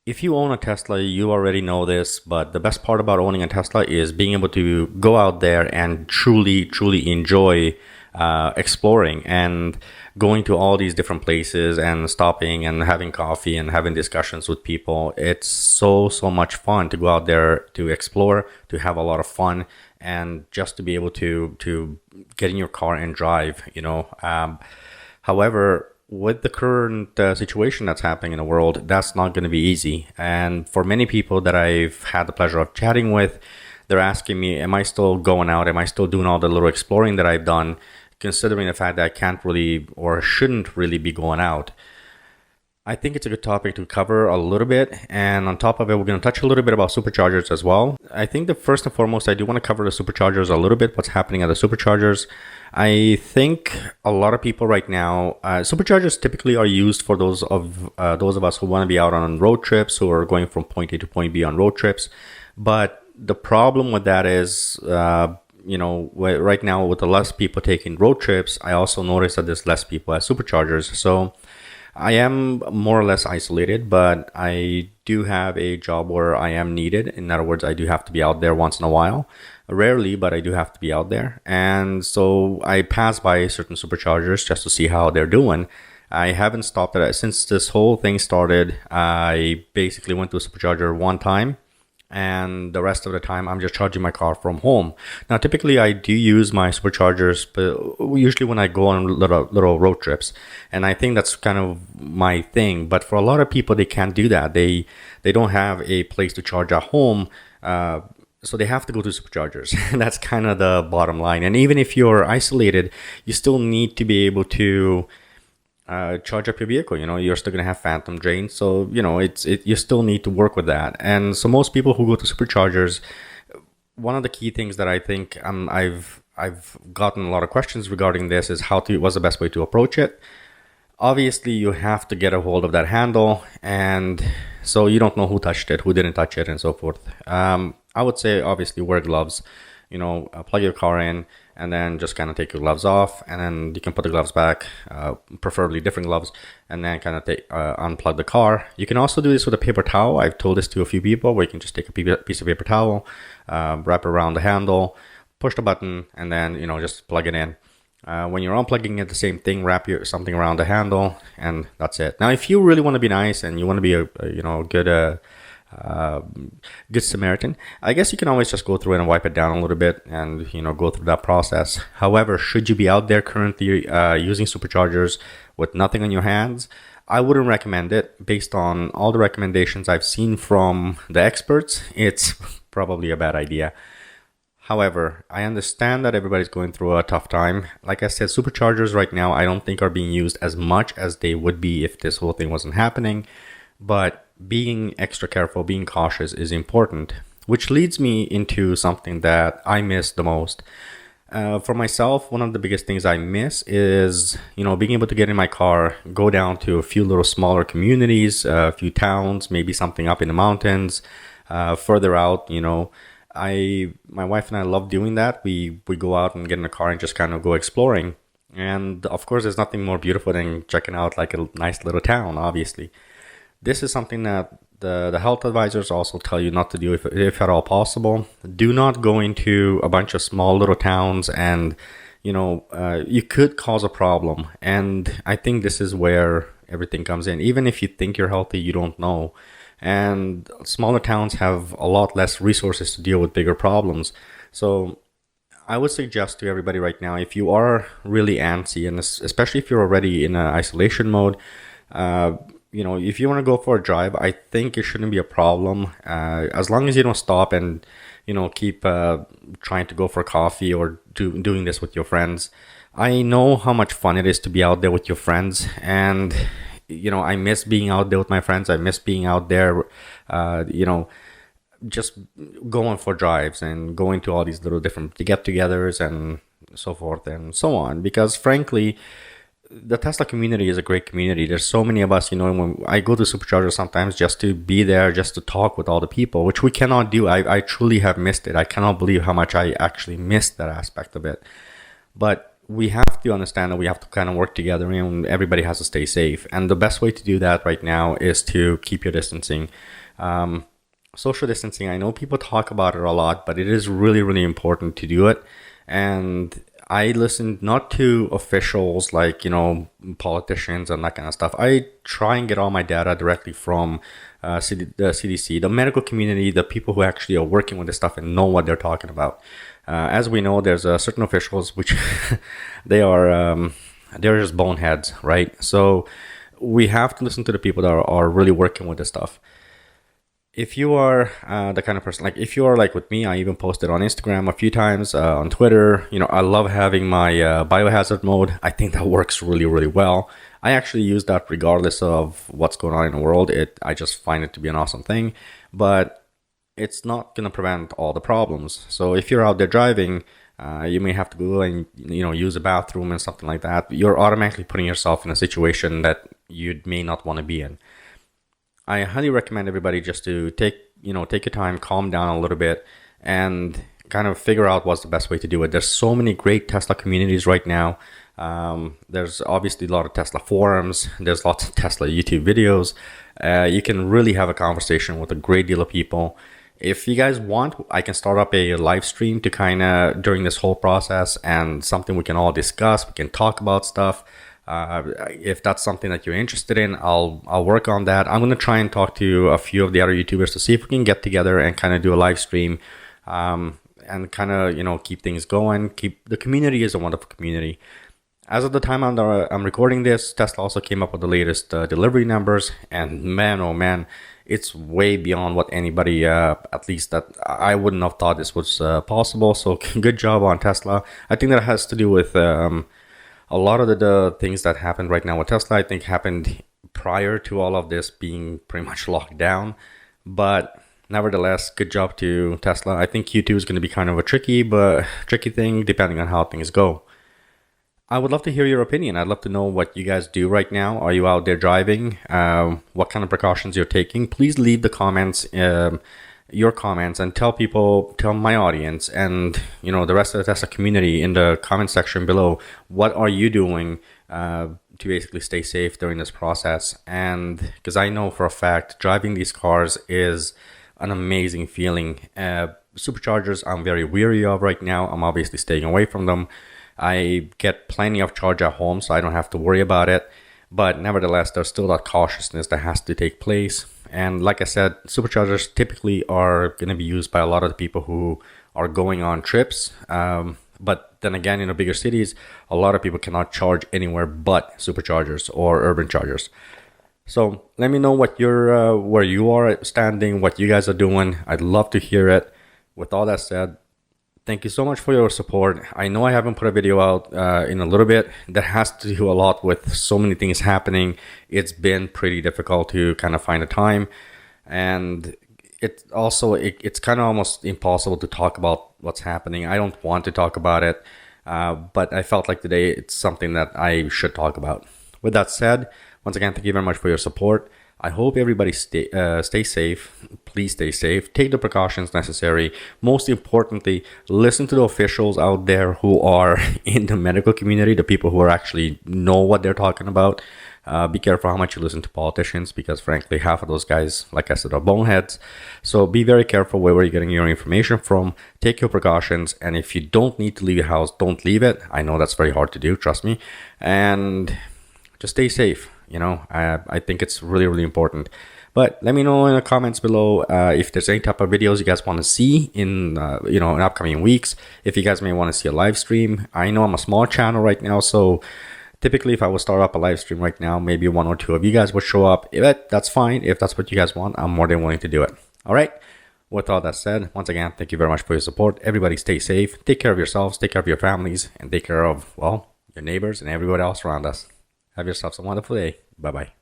If you own a Tesla, you already know this, but the best part about owning a Tesla is being able to go out there and truly, truly enjoy exploring and going to all these different places and stopping and having coffee and having discussions with people. It's so, so much fun to go out there to explore, to have a lot of fun, and just to be able to get in your car and drive. However, with the current situation that's happening in the world, that's not going to be easy. And for many people that I've had the pleasure of chatting with, they're asking me, am I still going out? Am I still doing all the little exploring that I've done, considering the fact that I can't really or shouldn't really be going out? I think it's a good topic to cover a little bit. And on top of it, we're going to touch a little bit about superchargers as well. I think that first and foremost, I do want to cover the superchargers a little bit, what's happening at the superchargers. I think a lot of people right now, superchargers typically are used for those of us who want to be out on road trips, who are going from point A to point B on road trips. But the problem with that is, right now with the less people taking road trips, I also notice that there's less people at superchargers. So I am more or less isolated, but I do have a job where I am needed. In other words, I do have to be out there once in a while. Rarely, but I do have to be out there. And so I pass by certain superchargers just to see how they're doing. I haven't stopped at it. Since this whole thing started, I basically went to a supercharger one time, and the rest of the time I'm just charging my car from home. Now, typically I do use my superchargers, but usually when I go on little road trips, and I think that's kind of my thing. But for a lot of people, they can't do that. They don't have a place to charge at home, so they have to go to superchargers. That's kind of the bottom line. And even if you're isolated, you still need to be able to charge up your vehicle. You're still going to have phantom drains. So, you still need to work with that. And so most people who go to superchargers, one of the key things that I think I've gotten a lot of questions regarding this is what's the best way to approach it. Obviously, you have to get a hold of that handle, and so you don't know who touched it, who didn't touch it, and so forth. I would say obviously wear gloves. Plug your car in, and then just kind of take your gloves off, and then you can put the gloves back, preferably different gloves, and then kind of unplug the car. You can also do this with a paper towel. I've told this to a few people, where you can just take a piece of paper towel, wrap it around the handle, push the button, and then just plug it in. When you're unplugging it, the same thing, wrap something around the handle, and that's it. Now, if you really want to be nice and you want to be a good Samaritan, I guess you can always just go through and wipe it down a little bit and go through that process. However, should you be out there currently using superchargers with nothing on your hands, I wouldn't recommend it. Based on all the recommendations I've seen from the experts, it's probably a bad idea. However, I understand that everybody's going through a tough time. Like I said, superchargers right now I don't think are being used as much as they would be if this whole thing wasn't happening. But being extra careful, being cautious is important, which leads me into something that I miss the most. For myself, one of the biggest things I miss is, being able to get in my car, go down to a few little smaller communities, a few towns, maybe something up in the mountains, further out. My wife and I love doing that. We go out and get in a car and just kind of go exploring. And of course, there's nothing more beautiful than checking out like a nice little town, obviously. This is something that the health advisors also tell you not to do if at all possible. Do not go into a bunch of small little towns, and you could cause a problem. And I think this is where everything comes in. Even if you think you're healthy, you don't know. And smaller towns have a lot less resources to deal with bigger problems. So I would suggest to everybody right now, if you are really antsy, and especially if you're already in isolation mode, if you want to go for a drive, I think it shouldn't be a problem. As long as you don't stop and, keep trying to go for coffee or doing this with your friends. I know how much fun it is to be out there with your friends, and I miss being out there with my friends. I miss being out there, just going for drives and going to all these little different get-togethers and so forth and so on. Because frankly, the Tesla community is a great community. There's so many of us, when I go to superchargers sometimes just to be there, just to talk with all the people, which we cannot do. I truly have missed it. I cannot believe how much I actually missed that aspect of it. But we have to understand that we have to kind of work together, and everybody has to stay safe. And the best way to do that right now is to keep your distancing. Social distancing, I know people talk about it a lot, but it is really, really important to do it. And I listen not to officials like, politicians and that kind of stuff. I try and get all my data directly from the CDC, the medical community, the people who actually are working with this stuff and know what they're talking about. As we know, there's certain officials which they're just boneheads, right? So we have to listen to the people that are really working with this stuff. If you are the kind of person, like if you are like with me, I even posted on Instagram a few times, on Twitter. I love having my biohazard mode. I think that works really, really well. I actually use that regardless of what's going on in the world. I just find it to be an awesome thing, but it's not going to prevent all the problems. So if you're out there driving, you may have to go and use a bathroom and something like that. You're automatically putting yourself in a situation that you may not want to be in. I highly recommend everybody just to take your time, calm down a little bit, and kind of figure out what's the best way to do it. There's so many great Tesla communities right now. There's obviously a lot of Tesla forums. There's lots of Tesla YouTube videos. You can really have a conversation with a great deal of people. If you guys want, I can start up a live stream to kind of during this whole process, and something we can all discuss. We can talk about stuff. If that's something that you're interested in, I'll work on that. I'm going to try and talk to a few of the other YouTubers to see if we can get together and kind of do a live stream, and kind of, keep things going. The community is a wonderful community. As of the time I'm recording this, Tesla also came up with the latest delivery numbers, and man, oh man, it's way beyond what anybody, at least that I wouldn't have thought this was possible. So good job on Tesla. I think that has to do with a lot of the things that happened right now with Tesla, I think happened prior to all of this being pretty much locked down. But nevertheless, good job to Tesla. I think Q2 is going to be kind of a tricky thing depending on how things go. I would love to hear your opinion. I'd love to know what you guys do right now. Are you out there driving? What kind of precautions you're taking? Please leave the comments, your comments, and tell my audience and the rest of the Tesla community in the comment section below, what are you doing to basically stay safe during this process. And because I know for a fact driving these cars is an amazing feeling. Superchargers I'm very weary of right now. I'm obviously staying away from them. I get plenty of charge at home, so I don't have to worry about it. But nevertheless, there's still that cautiousness that has to take place. And like I said, superchargers typically are going to be used by a lot of the people who are going on trips. But then again, in the bigger cities, a lot of people cannot charge anywhere but superchargers or urban chargers. So let me know what where you are standing, what you guys are doing. I'd love to hear it. With all that said, thank you so much for your support. I know I haven't put a video out in a little bit. That has to do a lot with so many things happening. It's been pretty difficult to kind of find a time. And it's kind of almost impossible to talk about what's happening. I don't want to talk about it. But I felt like today it's something that I should talk about. With that said, once again, thank you very much for your support. I hope everybody stay safe. Please stay safe. Take the precautions necessary. Most importantly, listen to the officials out there who are in the medical community, the people who are actually know what they're talking about. Be careful how much you listen to politicians, because frankly, half of those guys, like I said, are boneheads. So be very careful where you're getting your information from. Take your precautions. And if you don't need to leave your house, don't leave it. I know that's very hard to do, trust me. And just stay safe. I think it's really, really important. But let me know in the comments below if there's any type of videos you guys want to see in upcoming weeks. If you guys may want to see a live stream. I know I'm a small channel right now, so typically if I would start up a live stream right now, maybe one or two of you guys would show up. That's fine. If that's what you guys want, I'm more than willing to do it. All right. With all that said, once again, thank you very much for your support. Everybody stay safe. Take care of yourselves. Take care of your families. And take care of, your neighbors and everyone else around us. Have yourselves a wonderful day. Bye-bye.